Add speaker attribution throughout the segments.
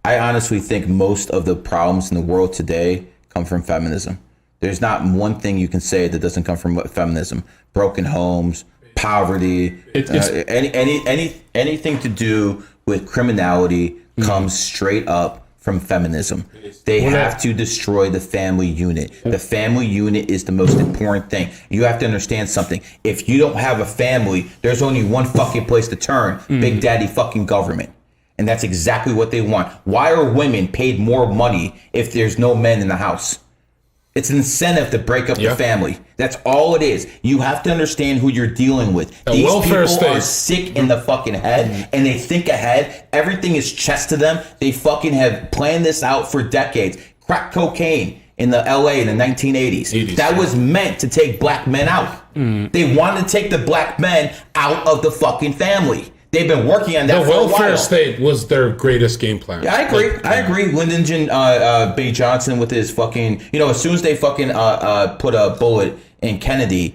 Speaker 1: I honestly think most of the problems in the world today come from feminism. There's not one thing you can say that doesn't come from feminism. Broken homes, poverty, anything to do with criminality comes straight up from feminism. They have to destroy the family unit. The family unit is the most important thing. You have to understand something. If you don't have a family, there's only one fucking place to turn. Big Daddy fucking government. And that's exactly what they want. Why are women paid more money if there's no men in the house? It's an incentive to break up the family. That's all it is. You have to understand who you're dealing with. These people are sick in the fucking head, and they think ahead. Everything is chess to them. They fucking have planned this out for decades. Crack cocaine in the LA in the 1980s. That was meant to take black men out. They wanted to take the black men out of the fucking family. They've been working on that for a while. The welfare
Speaker 2: state was their greatest game plan.
Speaker 1: Yeah, I agree. Lyndon B. Johnson with his fucking, as soon as they fucking put a bullet in Kennedy,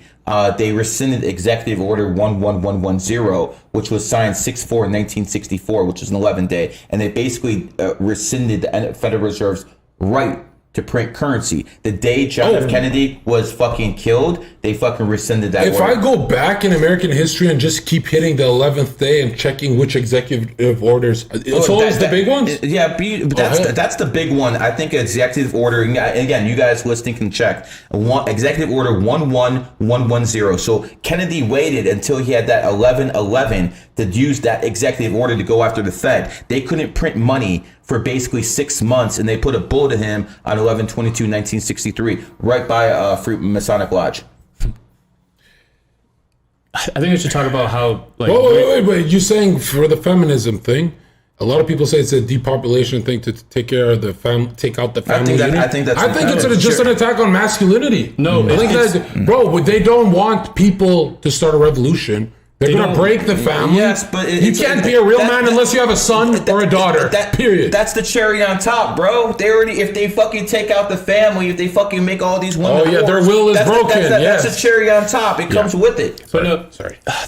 Speaker 1: they rescinded Executive Order 11110, which was signed 6/4/1964, which is an 11-day, and they basically rescinded the Federal Reserve's right to print currency. The day John F. Kennedy was fucking killed, they fucking rescinded that
Speaker 2: order. I go back in American history and just keep hitting the 11th day and checking which executive orders, it's always the big ones?
Speaker 1: Yeah, but that's the big one. I think executive order, again, you guys listening can check, executive order 11110. So Kennedy waited until he had that 1111 to use that executive order to go after the Fed. They couldn't print money for basically 6 months, and they put a bullet in him on 11/22/1963, right by Masonic Lodge.
Speaker 3: I think we should talk about how.
Speaker 2: Wait! You're saying for the feminism thing? A lot of people say it's a depopulation thing to take care of the take out the family.
Speaker 1: I think
Speaker 2: it's just an attack on masculinity.
Speaker 3: No,
Speaker 2: I think bro, they don't want people to start a revolution. They're going to break the family.
Speaker 1: Yes, but
Speaker 2: you can't be a real man unless you have a son or a daughter. Period.
Speaker 1: That's the cherry on top, bro. If they fucking take out the family, if they fucking make all these women,
Speaker 2: their will is broken.
Speaker 1: That's the cherry on top. It comes with it.
Speaker 3: But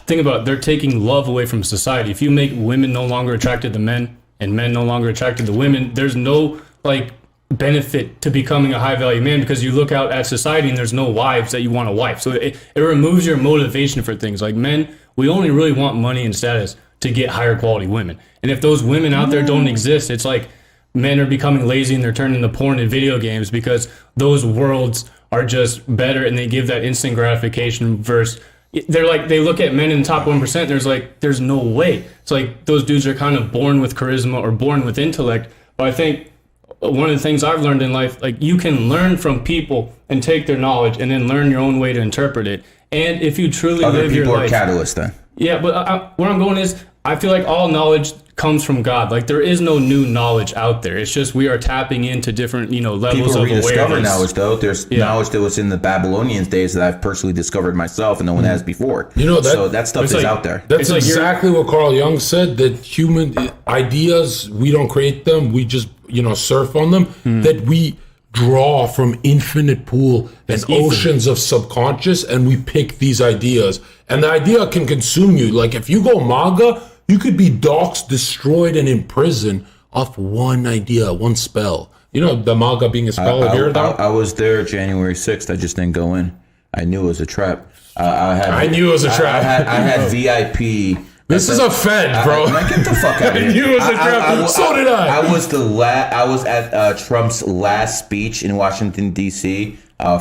Speaker 3: think about it. They're taking love away from society. If you make women no longer attracted to men and men no longer attracted to women, there's no benefit to becoming a high value man, because you look out at society and there's no wives that you want a wife. So it removes your motivation for things. Like men, we only really want money and status to get higher quality women. And if those women out there don't exist, it's like men are becoming lazy and they're turning to porn and video games because those worlds are just better and they give that instant gratification versus they look at men in the top 1%. There's no way. It's like those dudes are kind of born with charisma or born with intellect. But I think one of the things I've learned in life, you can learn from people and take their knowledge and then learn your own way to interpret it. And if you truly live your life,
Speaker 1: other people are catalysts then.
Speaker 3: Yeah, but where I'm going is, I feel like all knowledge comes from God. There is no new knowledge out there. It's just we are tapping into different, levels of awareness.
Speaker 1: People rediscover knowledge, though. There's knowledge that was in the Babylonian days that I've personally discovered myself and no one has before. So that stuff is out there.
Speaker 2: That's exactly what Carl Jung said, that human ideas, we don't create them. We just, surf on them. That we draw from infinite pool and oceans of subconscious, and we pick these ideas. And the idea can consume you. If you go MAGA, you could be doxxed, destroyed, and in prison off one idea, one spell. The MAGA being a spell.
Speaker 1: I was there January 6th. I just didn't go in. I knew it was a trap.
Speaker 2: I knew it was a trap.
Speaker 1: I had VIP.
Speaker 2: This is a Fed, bro.
Speaker 1: Get the fuck out of here.
Speaker 2: I knew it was a trap. So did I.
Speaker 1: I was at Trump's last speech in Washington, D.C.,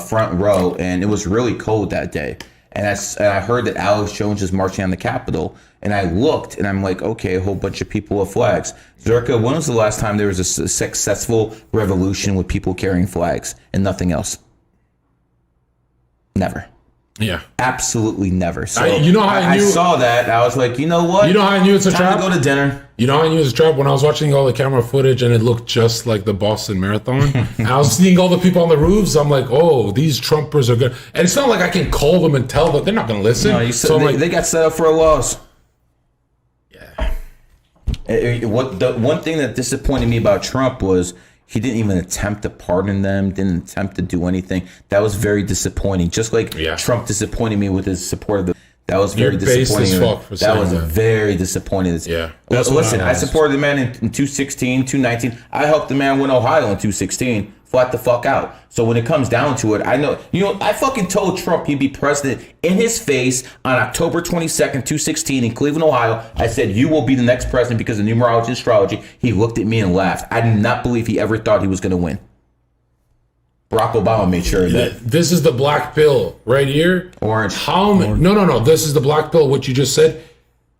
Speaker 1: front row, and it was really cold that day. And I heard that Alex Jones is marching on the Capitol. And I looked, and I'm like, okay, a whole bunch of people with flags. Zherka, when was the last time there was a successful revolution with people carrying flags and nothing else? Never.
Speaker 2: Yeah.
Speaker 1: Absolutely never. So
Speaker 2: I
Speaker 1: saw that. I was like, you know what?
Speaker 2: You know how I knew it's a trap?
Speaker 1: Time to go to dinner.
Speaker 2: You know how I knew it was a trap? When I was watching all the camera footage and it looked just like the Boston Marathon. And I was seeing all the people on the roofs. I'm like, oh, these Trumpers are good. And it's not like I can call them and tell them. They're not going to listen.
Speaker 1: No, they got set up for a loss.
Speaker 2: Yeah.
Speaker 1: The one thing that disappointed me about Trump was he didn't even attempt to pardon them, didn't attempt to do anything. That was very disappointing. Just like Trump disappointed me with his support of That was very
Speaker 2: You're base
Speaker 1: disappointing.
Speaker 2: as fuck for
Speaker 1: That
Speaker 2: saying
Speaker 1: was
Speaker 2: that.
Speaker 1: very disappointing.
Speaker 2: Yeah.
Speaker 1: Listen, I supported the man in 2016, 2019. I helped the man win Ohio in 2016. Flat the fuck out. So when it comes down to it, I know, I fucking told Trump he'd be president in his face on October 22nd, 2016 in Cleveland, Ohio. I said, you will be the next president because of numerology and astrology. He looked at me and laughed. I did not believe he ever thought he was going to win. Barack Obama made sure that.
Speaker 2: This is the black pill right here.
Speaker 1: Orange.
Speaker 2: How many? No. This is the black pill. What you just said.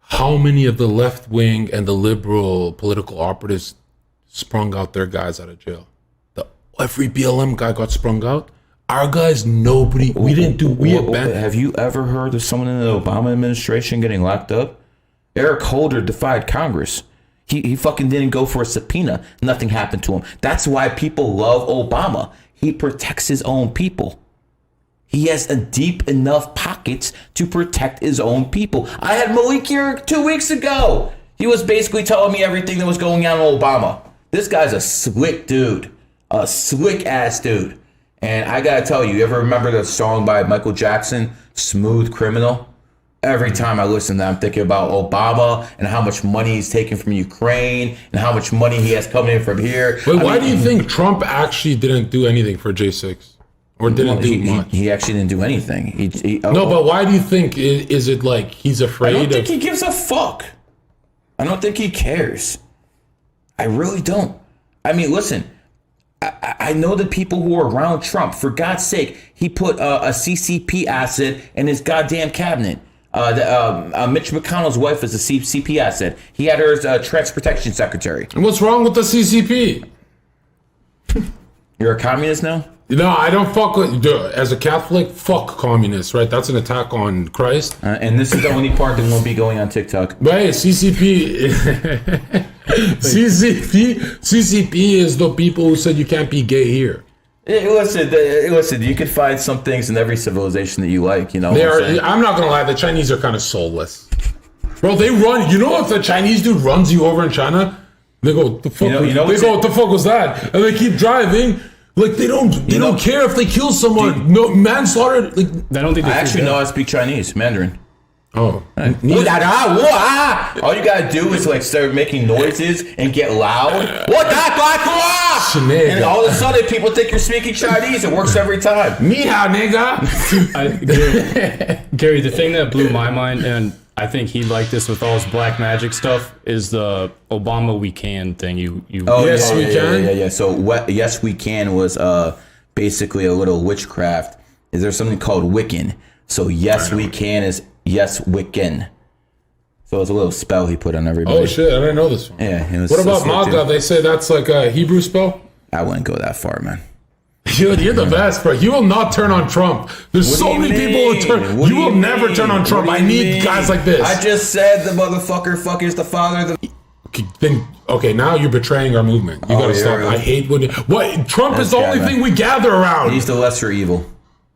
Speaker 2: How many of the left wing and the liberal political operatives sprung out their guys out of jail? Every BLM guy got sprung out. Our guys, nobody. We didn't do. We abandoned.
Speaker 1: Have you ever heard of someone in the Obama administration getting locked up? Eric Holder defied Congress. He fucking didn't go for a subpoena. Nothing happened to him. That's why people love Obama. He protects his own people. He has a deep enough pockets to protect his own people. I had Malik here 2 weeks ago. He was basically telling me everything that was going on with Obama. This guy's a slick dude. A slick ass dude. And I gotta tell you, ever remember the song by Michael Jackson, Smooth Criminal? Every time I listen to that, I'm thinking about Obama and how much money he's taking from Ukraine and how much money he has coming in from here.
Speaker 2: Wait, why do you think Trump actually didn't do anything for J6? Or didn't do much?
Speaker 1: He actually didn't do anything.
Speaker 2: No, but why do you think, is it like he's afraid
Speaker 1: I
Speaker 2: of...
Speaker 1: don't think he gives a fuck. I don't think he cares. I really don't. I mean, listen, I know the people who are around Trump. For God's sake, he put a CCP asset in his goddamn cabinet. Mitch McConnell's wife is a CCP asset. He had her as transportation secretary.
Speaker 2: And what's wrong with the CCP?
Speaker 1: You're a communist now?
Speaker 2: No, I don't fuck with... As a Catholic, fuck communists, right? That's an attack on Christ.
Speaker 1: And this is the only part that won't be going on TikTok.
Speaker 2: Right, CCP... CCP is the people who said you can't be gay here.
Speaker 1: Listen, you can find some things in every civilization that you like,
Speaker 2: I'm not gonna lie, the Chinese are kind of soulless. Bro, they run... You know if the Chinese dude runs you over in China, they go, what the fuck, what the fuck was that? And they keep driving... Like they don't care if they kill someone. No manslaughter. Like
Speaker 3: I don't think they
Speaker 1: I actually know how to speak Chinese, Mandarin.
Speaker 2: Oh,
Speaker 1: All you gotta do is like start making noises and get loud. And all of a sudden, people think you're speaking Chinese. It works every time.
Speaker 2: Ni hao, nigga.
Speaker 3: Gary, the thing that blew my mind, and I think he liked this with all his black magic stuff, is the Obama "We Can" thing.
Speaker 2: Yes, we can.
Speaker 1: Yeah. So yes, we can was basically a little witchcraft. Is there something called Wiccan? So yes, we can is yes, Wiccan. So it's a little spell he put on everybody.
Speaker 2: Oh shit, I didn't know this one.
Speaker 1: Yeah.
Speaker 2: What about MAGA? They say that's like a Hebrew spell.
Speaker 1: I wouldn't go that far, man.
Speaker 2: You're the best, bro. You will not turn on Trump. There's so many people who turn. You will never turn on Trump. I need guys like this.
Speaker 1: I just said the motherfucker fuckers the father.
Speaker 2: Okay, now you're betraying our movement. You gotta stop. I hate when Trump is the only thing we gather around.
Speaker 1: He's the lesser evil.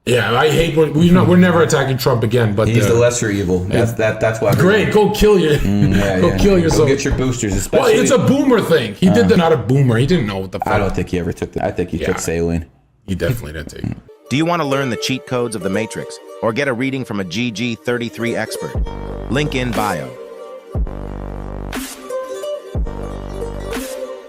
Speaker 2: Yeah, I hate when we're never attacking Trump again. But
Speaker 1: he's the lesser evil. That's why.
Speaker 2: Great, go kill you. Kill yourself.
Speaker 1: Go get your boosters. Especially.
Speaker 2: Well, it's a boomer thing. He did that. Not a boomer. He didn't know what the fuck.
Speaker 1: I don't think he ever took that. I think he took saline.
Speaker 2: He definitely didn't take it.
Speaker 4: Do you want to learn the cheat codes of the Matrix or get a reading from a GG33 expert? Link in bio.